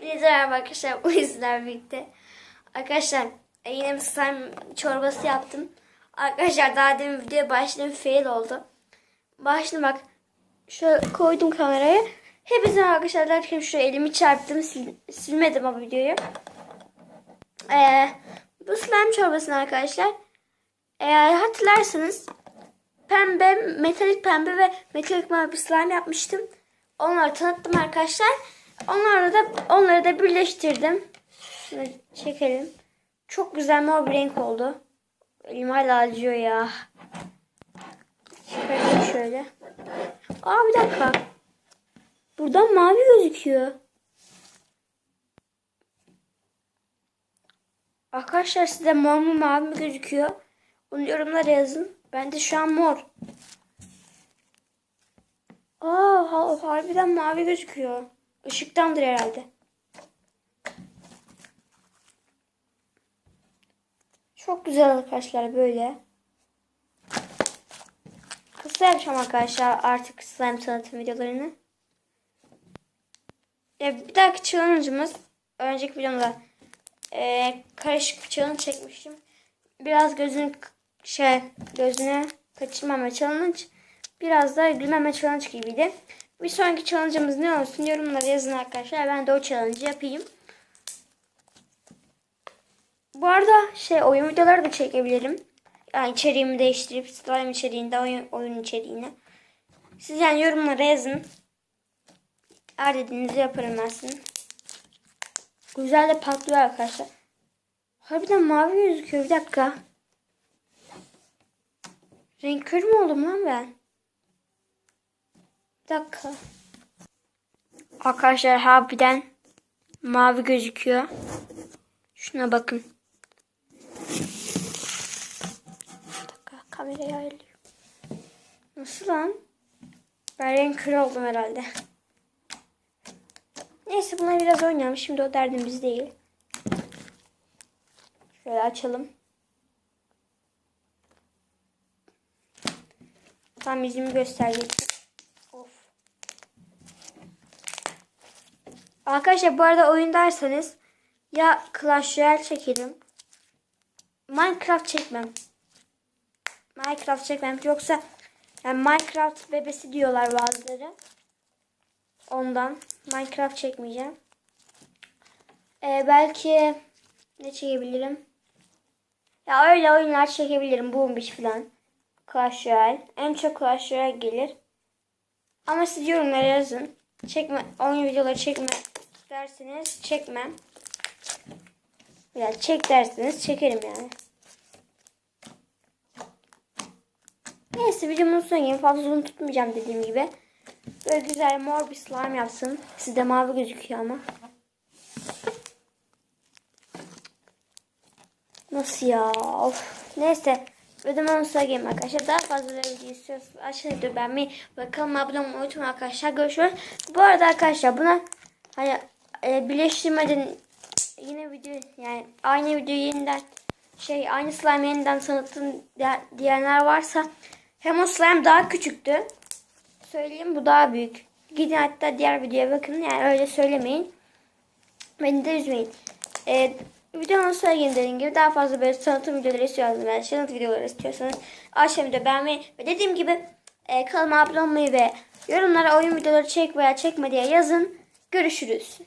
Merhaba arkadaşlar, bu yüzden birlikte. Arkadaşlar yine bir slime çorbası yaptım. Arkadaşlar daha demin videoya başladım, fail oldu. Başladım bak. Şöyle koydum kameraya. Hepinize arkadaşlar derken şöyle elimi çarptım, silmedim ama videoyu. Bu slime çorbasını arkadaşlar hatırlarsanız pembe, metalik pembe ve metalik mavi slime yapmıştım. Onları tanıttım arkadaşlar. Onları da birleştirdim. Şunu çekelim. Çok güzel mor bir renk oldu. Elim hala acıyor ya. Çıkarayım şöyle. Aa, bir dakika. Buradan mavi gözüküyor. Arkadaşlar size mor mu mavi mi gözüküyor? Bunu yorumlara yazın. Bende şu an mor. Aa, harbiden mavi gözüküyor. Işıktandır herhalde. Çok güzel arkadaşlar böyle. Kısa yapacağım arkadaşlar artık slime tanıtım videolarını. Bir dahaki challenge'ımız, önceki videomda karışık bir challenge çekmiştim. Biraz gözüne kaçırmama challenge. Biraz da gülmeme challenge gibiydi. Bir sonraki challenge'ımız ne olsun yorumlara yazın arkadaşlar. Ben de o challenge yapayım. Bu arada oyun videoları da çekebilirim. Yani içeriğimi değiştirip slime içeriğinde oyun içeriğine. Siz yani yorumlara yazın. Her dediğinizi yaparım ben sizin. Güzel de patlıyor arkadaşlar. Harbiden mavi gözüküyor, bir dakika. Renk körü mü oldum lan ben? Bir dakika. Arkadaşlar harbiden mavi gözüküyor. Şuna bakın. Bir dakika, kamerayı ayarlıyorum. Nasıl lan? Ben renk körü oldum herhalde. Neyse, buna biraz oynayalım. Şimdi o derdimiz değil. Şöyle açalım. Tam yüzümü gösterecektim. Of. Arkadaşlar bu arada oyun derseniz ya Clash Royale çekelim. Minecraft çekmem. Yoksa yani Minecraft bebesi diyorlar bazıları. Ondan Minecraft çekmeyeceğim. Belki ne çekebilirim? Ya öyle oyunlar çekebilirim. Boom Beach falan. Clash Royale. En çok Clash Royale gelir. Ama siz yorumlara yazın. Oyun videoları çekme derseniz çekmem. Ya çek derseniz çekerim yani. Neyse, videomun sonuna gelin. Fazla uzun tutmayacağım dediğim gibi. Böyle güzel mor bir slime yapsın. Sizde mavi gözüküyor ama. Nasıl ya? Of. Neyse. Videomun sonuna gelin arkadaşlar. Daha fazla video istiyorsanız aşağıda beğenmeyi ve kanalıma abone olmayı unutmayın arkadaşlar. Görüşürüz. Bu arada arkadaşlar buna birleştirmeden yine video, yani aynı videoyu yeniden aynı slime yeniden tanıttım diyenler varsa, hem o slime daha küçüktü. Söyleyeyim, bu daha büyük. Gidin hatta diğer videoya bakın, yani öyle söylemeyin. Beni de üzmeyin. Videonun sonuna gelin dediğim gibi. Daha fazla böyle tanıtım videoları istiyorsanız, yani tanıtım videoları istiyorsanız aşağıda beğenmeyi ve dediğim gibi kanalıma abone olmayı ve yorumlara oyun videoları çek veya çekme diye yazın. Görüşürüz.